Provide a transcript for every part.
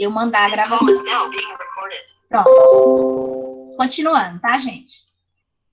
eu mandar a gravação. Pronto. Continuando, tá, gente?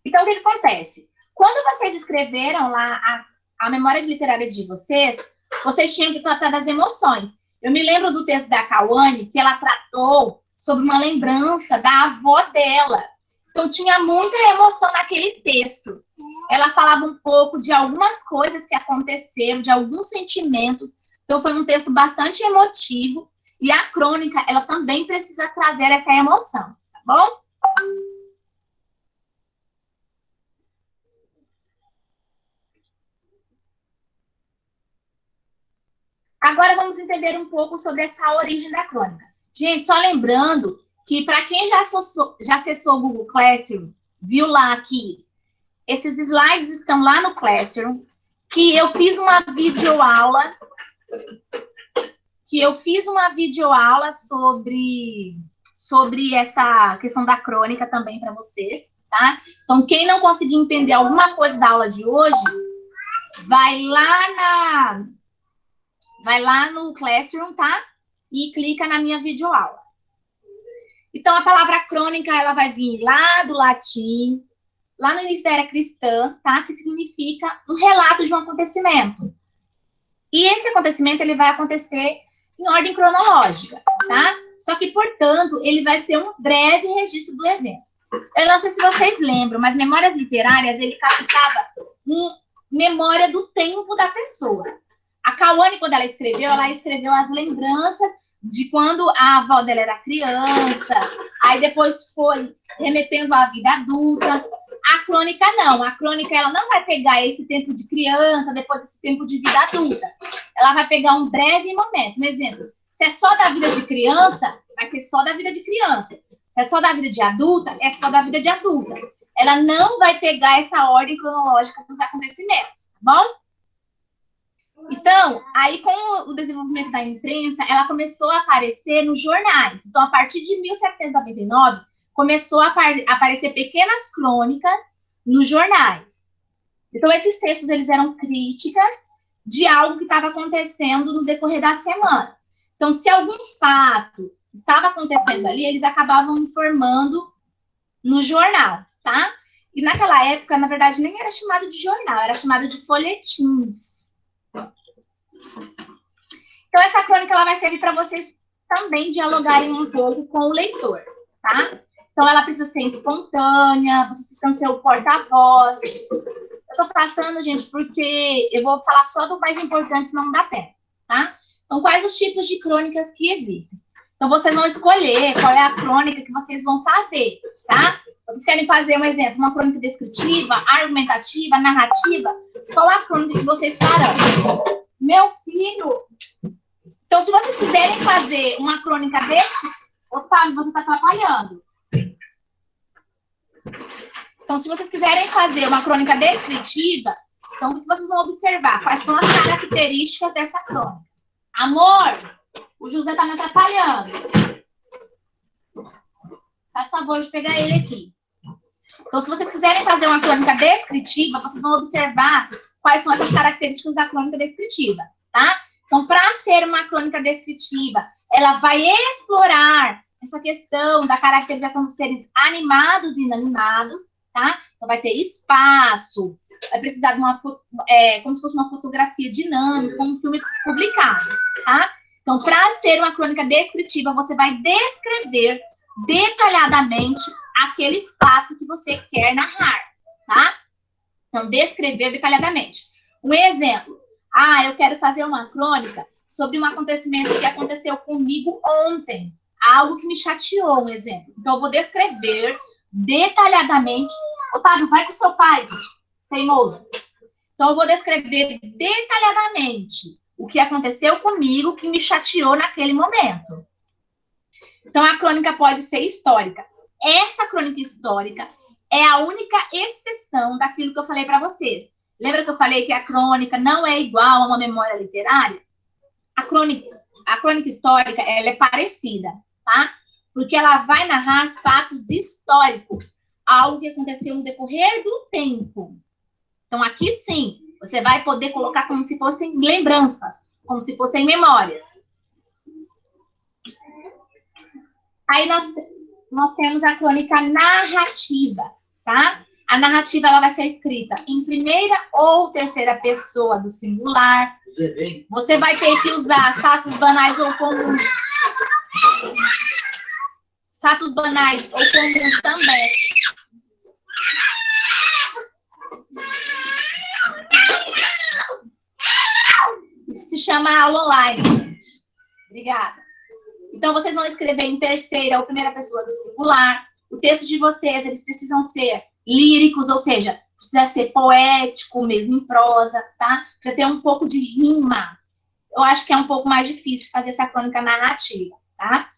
Então, o que acontece? Quando vocês escreveram lá a memória literária de vocês, vocês tinham que tratar das emoções. Eu me lembro do texto da Cauane, que ela tratou sobre uma lembrança da avó dela. Então, tinha muita emoção naquele texto. Ela falava um pouco de algumas coisas que aconteceram, de alguns sentimentos. Então, foi um texto bastante emotivo. E a crônica, ela também precisa trazer essa emoção, tá bom? Agora vamos entender um pouco sobre essa origem da crônica. Gente, só lembrando que para quem já acessou o Google Classroom, viu lá que esses slides estão lá no Classroom, que eu fiz uma videoaula sobre essa questão da crônica também para vocês, tá? Então, quem não conseguir entender alguma coisa da aula de hoje, vai lá no Classroom, tá? E clica na minha videoaula. Então, a palavra crônica, ela vai vir lá do latim, lá no início da era cristã, tá? Que significa um relato de um acontecimento. E esse acontecimento, ele vai acontecer em ordem cronológica, tá? Só que, portanto, ele vai ser um breve registro do evento. Eu não sei se vocês lembram, mas memórias literárias, ele captava memória do tempo da pessoa. A Cauane, quando ela escreveu as lembranças de quando a avó dela era criança, aí depois foi remetendo à vida adulta. A crônica não. A crônica, ela não vai pegar esse tempo de criança, depois esse tempo de vida adulta. Ela vai pegar um breve momento. Um exemplo, se é só da vida de criança, vai ser só da vida de criança. Se é só da vida de adulta, é só da vida de adulta. Ela não vai pegar essa ordem cronológica dos acontecimentos, tá bom? Então, aí com o desenvolvimento da imprensa, ela começou a aparecer nos jornais. Então, a partir de 1799, começou a aparecer pequenas crônicas nos jornais. Então, esses textos, eles eram críticas de algo que estava acontecendo no decorrer da semana. Então, se algum fato estava acontecendo ali, eles acabavam informando no jornal, tá? E naquela época, na verdade, nem era chamado de jornal, era chamado de folhetins. Então, essa crônica, ela vai servir para vocês também dialogarem um pouco com o leitor, tá? Então, ela precisa ser espontânea, vocês precisam ser o porta-voz. Eu tô passando, gente, porque eu vou falar só do mais importante, senão não dá tempo, tá? Então, quais os tipos de crônicas que existem? Então, vocês vão escolher qual é a crônica que vocês vão fazer, tá? Vocês querem fazer, um exemplo, uma crônica descritiva, argumentativa, narrativa? Qual a crônica que vocês farão? Meu filho... Então, se vocês quiserem fazer uma crônica desse... Otávio, você está atrapalhando. Então, se vocês quiserem fazer uma crônica descritiva, então, o que vocês vão observar? Quais são as características dessa crônica? Amor, o José está me atrapalhando. Faz favor de pegar ele aqui. Então, se vocês quiserem fazer uma crônica descritiva, vocês vão observar quais são essas características da crônica descritiva, tá? Então, para ser uma crônica descritiva, ela vai explorar essa questão da caracterização dos seres animados e inanimados, tá? Então, vai ter espaço, vai precisar de como se fosse uma fotografia dinâmica, como um filme publicado, tá? Então, para ser uma crônica descritiva, você vai descrever detalhadamente aquele fato que você quer narrar, tá? Então, descrever detalhadamente. Um exemplo. Eu quero fazer uma crônica sobre um acontecimento que aconteceu comigo ontem. Algo que me chateou, um exemplo. Então, eu vou descrever detalhadamente. Otávio, vai com seu pai, teimoso. Então, eu vou descrever detalhadamente o que aconteceu comigo que me chateou naquele momento. Então, a crônica pode ser histórica. Essa crônica histórica é a única exceção daquilo que eu falei para vocês. Lembra que eu falei que a crônica não é igual a uma memória literária? A crônica histórica, ela é parecida, tá? Porque ela vai narrar fatos históricos, algo que aconteceu no decorrer do tempo. Então, aqui sim, você vai poder colocar como se fossem lembranças, como se fossem memórias. Aí nós temos a crônica narrativa, tá? A narrativa ela vai ser escrita em primeira ou terceira pessoa do singular. Você vai ter que usar fatos banais ou comuns. Fatos banais ou comuns também. Isso se chama aula online. Obrigada. Então, vocês vão escrever em terceira ou primeira pessoa do singular. O texto de vocês, eles precisam ser líricos, ou seja, precisa ser poético, mesmo em prosa, tá? Para ter um pouco de rima. Eu acho que é um pouco mais difícil fazer essa crônica narrativa, tá?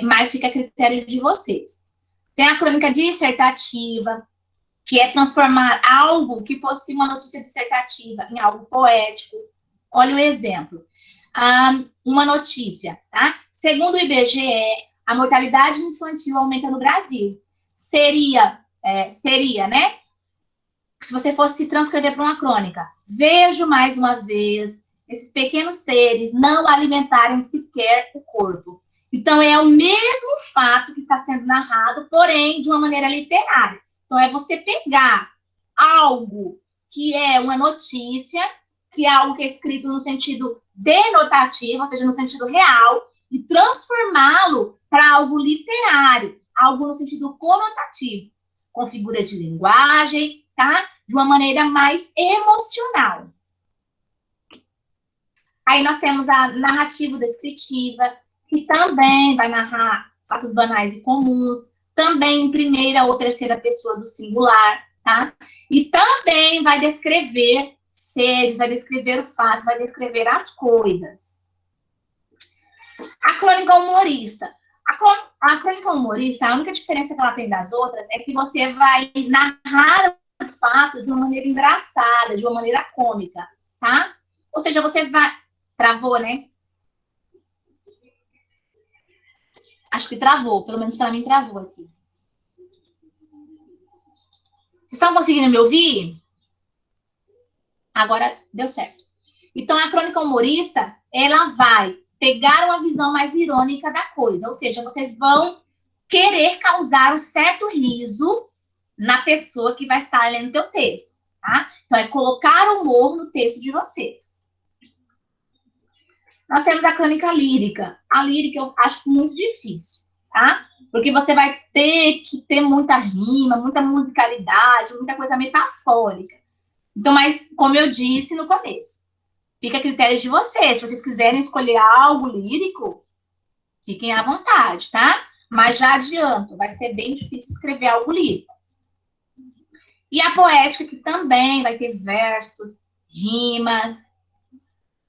Mas fica a critério de vocês. Tem a crônica dissertativa, que é transformar algo que fosse uma notícia dissertativa em algo poético. Olha o exemplo. Uma notícia, tá? Segundo o IBGE, a mortalidade infantil aumenta no Brasil. Seria, né? Se você fosse transcrever para uma crônica, vejo mais uma vez esses pequenos seres não alimentarem sequer o corpo. Então, é o mesmo fato que está sendo narrado, porém, de uma maneira literária. Então, é você pegar algo que é uma notícia, que é algo que é escrito no sentido denotativo, ou seja, no sentido real, e transformá-lo para algo literário, algo no sentido conotativo, com figuras de linguagem, tá? De uma maneira mais emocional. Aí nós temos a narrativo-descritiva, que também vai narrar fatos banais e comuns, também em primeira ou terceira pessoa do singular, tá? E também vai descrever seres, vai descrever o fato, vai descrever as coisas. A crônica humorista. A crônica humorista, a única diferença que ela tem das outras é que você vai narrar o fato de uma maneira engraçada, de uma maneira cômica, tá? Ou seja, você vai... Travou, né? Acho que travou, pelo menos para mim travou aqui. Vocês estão conseguindo me ouvir? Agora deu certo. Então, a crônica humorista, ela vai pegar uma visão mais irônica da coisa, ou seja, vocês vão querer causar um certo riso na pessoa que vai estar lendo o teu texto, tá? Então, é colocar humor no texto de vocês. Nós temos a crônica lírica. A lírica eu acho muito difícil, tá? Porque você vai ter que ter muita rima, muita musicalidade, muita coisa metafórica. Então, mas, como eu disse no começo, fica a critério de vocês. Se vocês quiserem escolher algo lírico, fiquem à vontade, tá? Mas já adianto, vai ser bem difícil escrever algo lírico. E a poética, que também vai ter versos, rimas.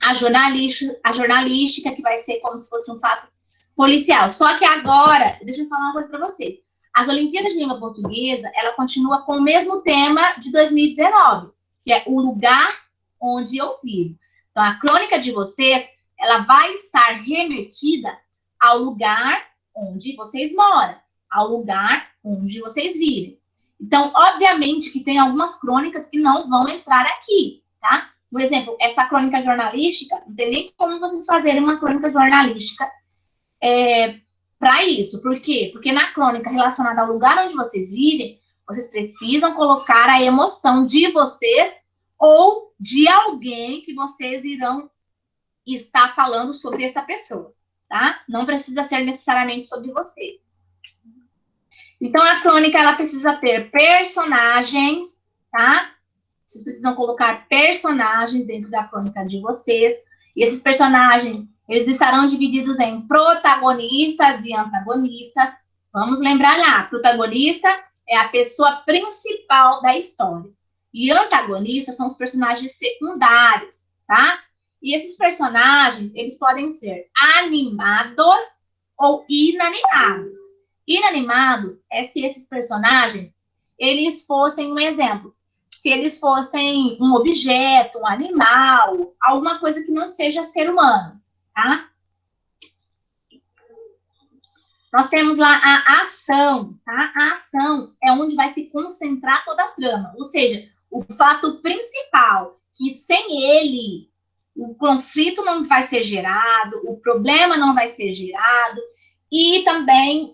A jornalística, que vai ser como se fosse um fato policial. Só que agora, deixa eu falar uma coisa para vocês. As Olimpíadas de Língua Portuguesa, ela continua com o mesmo tema de 2019, que é o lugar onde eu vivo. Então, a crônica de vocês, ela vai estar remetida ao lugar onde vocês moram, ao lugar onde vocês vivem. Então, obviamente que tem algumas crônicas que não vão entrar aqui, tá? Por exemplo, essa crônica jornalística, não tem nem como vocês fazerem uma crônica jornalística para isso. Por quê? Porque na crônica relacionada ao lugar onde vocês vivem, vocês precisam colocar a emoção de vocês ou de alguém que vocês irão estar falando sobre essa pessoa, tá? Não precisa ser necessariamente sobre vocês. Então, a crônica, ela precisa ter personagens, tá? Vocês precisam colocar personagens dentro da crônica de vocês. E esses personagens, eles estarão divididos em protagonistas e antagonistas. Vamos lembrar lá, protagonista é a pessoa principal da história. E antagonistas são os personagens secundários, tá? E esses personagens, eles podem ser animados ou inanimados. Inanimados é se esses personagens, eles fossem um exemplo. Se eles fossem um objeto, um animal, alguma coisa que não seja ser humano, tá? Nós temos lá a ação, tá? A ação é onde vai se concentrar toda a trama, ou seja, o fato principal, que sem ele o conflito não vai ser gerado, o problema não vai ser gerado. E também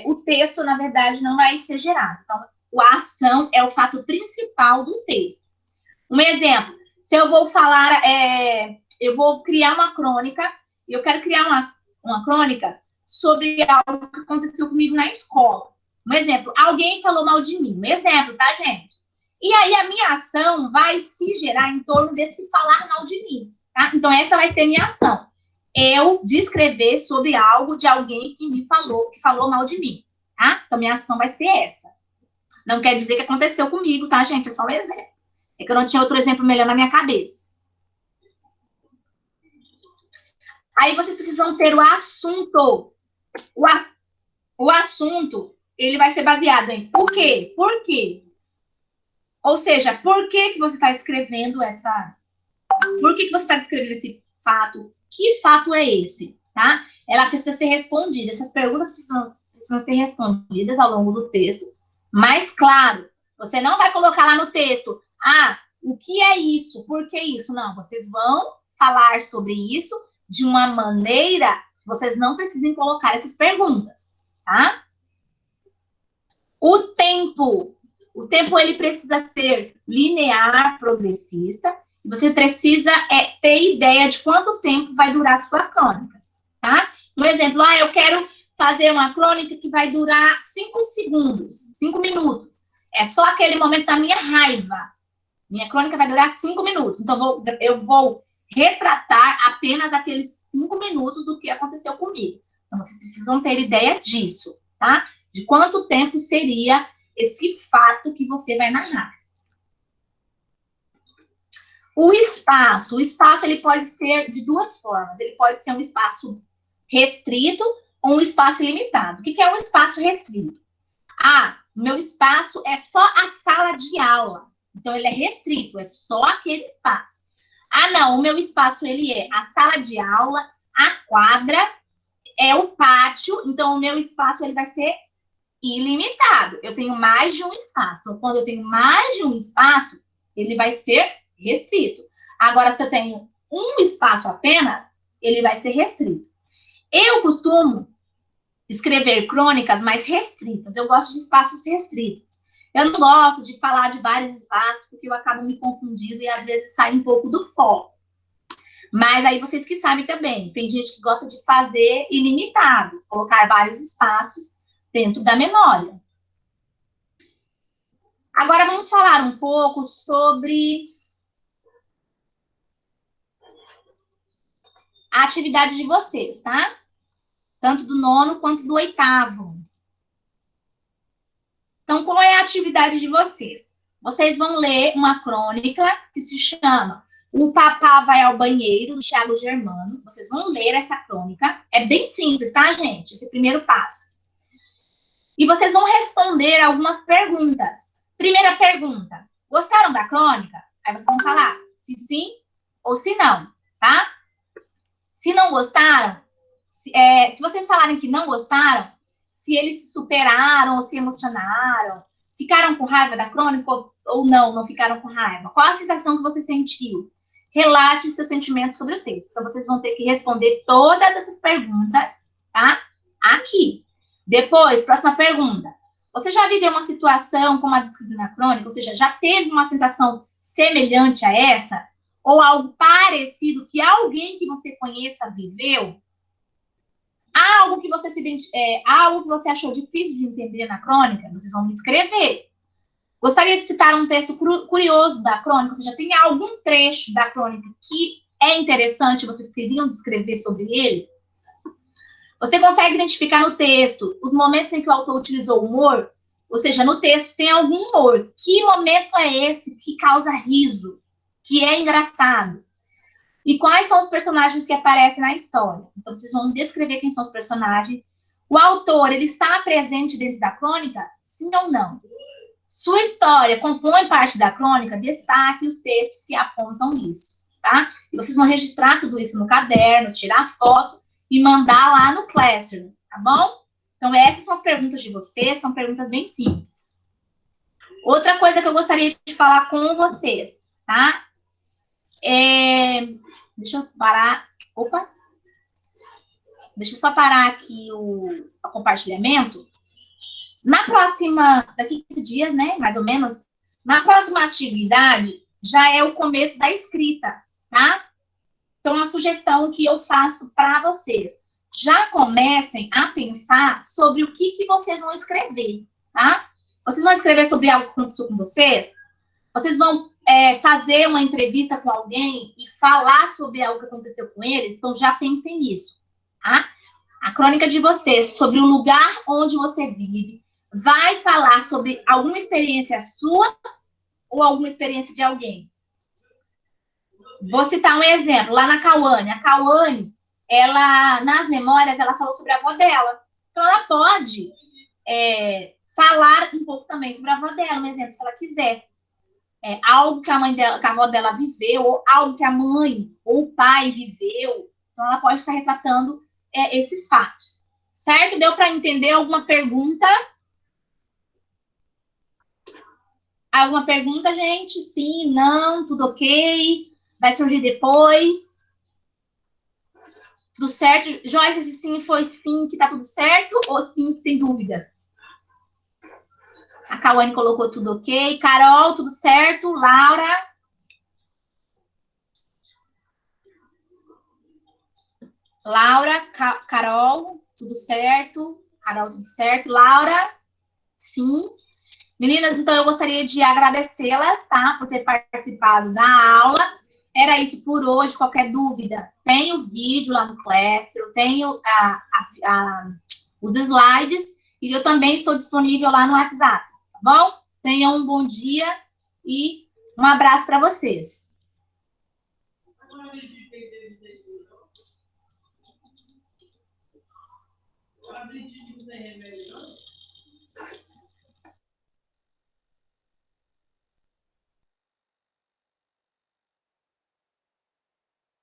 o texto, na verdade, não vai ser gerado. Então, a ação é o fato principal do texto. Um exemplo, se eu vou falar, eu vou criar uma crônica, e eu quero criar uma crônica sobre algo que aconteceu comigo na escola. Um exemplo, alguém falou mal de mim. Um exemplo, tá, gente? E aí a minha ação vai se gerar em torno desse falar mal de mim, tá? Então essa vai ser a minha ação. Eu descrever sobre algo de alguém que me falou, que falou mal de mim, tá? Então minha ação vai ser essa. Não quer dizer que aconteceu comigo, tá, gente? É só um exemplo. É que eu não tinha outro exemplo melhor na minha cabeça. Aí vocês precisam ter o assunto. O assunto, ele vai ser baseado em por quê? Por quê? Ou seja, por que você está escrevendo essa... Por que você está descrevendo esse fato? Que fato é esse? Tá? Ela precisa ser respondida. Essas perguntas precisam ser respondidas ao longo do texto. Mas, claro, você não vai colocar lá no texto, o que é isso? Por que isso? Não, vocês vão falar sobre isso de uma maneira que vocês não precisem colocar essas perguntas, tá? O tempo ele precisa ser linear, progressista. Você precisa ter ideia de quanto tempo vai durar a sua crônica, tá? Um exemplo, eu quero fazer uma crônica que vai durar 5 segundos, 5 minutos. É só aquele momento da minha raiva. Minha crônica vai durar 5 minutos. Então, eu vou retratar apenas aqueles 5 minutos do que aconteceu comigo. Então, vocês precisam ter ideia disso, tá? De quanto tempo seria esse fato que você vai narrar. O espaço ele pode ser de duas formas. Ele pode ser um espaço restrito ou um espaço ilimitado. O que é um espaço restrito? Meu espaço é só a sala de aula. Então, ele é restrito, é só aquele espaço. Não, o meu espaço, ele é a sala de aula, a quadra, é o pátio. Então, o meu espaço, ele vai ser ilimitado. Eu tenho mais de um espaço. Então, quando eu tenho mais de um espaço, ele vai ser restrito. Agora, se eu tenho um espaço apenas, ele vai ser restrito. Eu costumo escrever crônicas mais restritas. Eu gosto de espaços restritos. Eu não gosto de falar de vários espaços, porque eu acabo me confundindo e às vezes sai um pouco do foco. Mas aí vocês que sabem também, tem gente que gosta de fazer ilimitado, colocar vários espaços dentro da memória. Agora vamos falar um pouco sobre a atividade de vocês, tá? Tanto do 9º quanto do 8º. Então, qual é a atividade de vocês? Vocês vão ler uma crônica que se chama O Papá Vai ao Banheiro, do Thiago Germano. Vocês vão ler essa crônica. É bem simples, tá, gente? Esse primeiro passo. E vocês vão responder algumas perguntas. Primeira pergunta: gostaram da crônica? Aí vocês vão falar se sim ou se não, tá? Se não gostaram, se vocês falarem que não gostaram, se eles se superaram ou se emocionaram, ficaram com raiva da crônica ou não ficaram com raiva? Qual a sensação que você sentiu? Relate seus sentimentos sobre o texto. Então, vocês vão ter que responder todas essas perguntas, tá? Aqui. Depois, próxima pergunta. Você já viveu uma situação como a descrita na crônica? Ou seja, já teve uma sensação semelhante a essa? Ou algo parecido que alguém que você conheça viveu? Algo que você achou difícil de entender na crônica? Vocês vão me escrever. Gostaria de citar um texto curioso da crônica? Ou seja, tem algum trecho da crônica que é interessante, vocês queriam descrever sobre ele? Você consegue identificar no texto os momentos em que o autor utilizou humor? Ou seja, no texto tem algum humor. Que momento é esse que causa riso? Que é engraçado? E quais são os personagens que aparecem na história? Então, vocês vão descrever quem são os personagens. O autor, ele está presente dentro da crônica? Sim ou não? Sua história compõe parte da crônica? Destaque os textos que apontam isso, tá? E vocês vão registrar tudo isso no caderno, tirar foto e mandar lá no Classroom, tá bom? Então, essas são as perguntas de vocês, são perguntas bem simples. Outra coisa que eu gostaria de falar com vocês, tá? Deixa eu parar. Opa! Deixa eu só parar aqui o compartilhamento. Na próxima, daqui a 15 dias, né, mais ou menos, na próxima atividade, já é o começo da escrita, tá? Então, a sugestão que eu faço para vocês, já comecem a pensar sobre o que vocês vão escrever, tá? Vocês vão escrever sobre algo que aconteceu com vocês? Vocês vão fazer uma entrevista com alguém e falar sobre algo que aconteceu com eles? Então, já pensem nisso, tá? A crônica de vocês sobre o lugar onde você vive vai falar sobre alguma experiência sua ou alguma experiência de alguém. Vou citar um exemplo, lá na Cauane. A Cauane, ela, nas memórias, ela falou sobre a avó dela. Então, ela pode falar um pouco também sobre a avó dela, um exemplo, se ela quiser. Algo que a mãe dela, que a avó dela viveu, ou algo que a mãe ou o pai viveu. Então, ela pode estar retratando esses fatos. Certo? Deu para entender alguma pergunta? Alguma pergunta, gente? Sim, não, tudo ok? Vai surgir depois? Tudo certo? Joyce, esse sim foi sim que tá tudo certo ou sim que tem dúvida? A Cauane colocou tudo ok. Carol, tudo certo? Laura? Laura, Carol, tudo certo? Carol, tudo certo? Laura? Sim. Meninas, então eu gostaria de agradecê-las, tá? Por ter participado da aula. Era isso por hoje. Qualquer dúvida, tem o vídeo lá no Classroom, tenho os slides e eu também estou disponível lá no WhatsApp, tá bom? Tenham um bom dia e um abraço para vocês.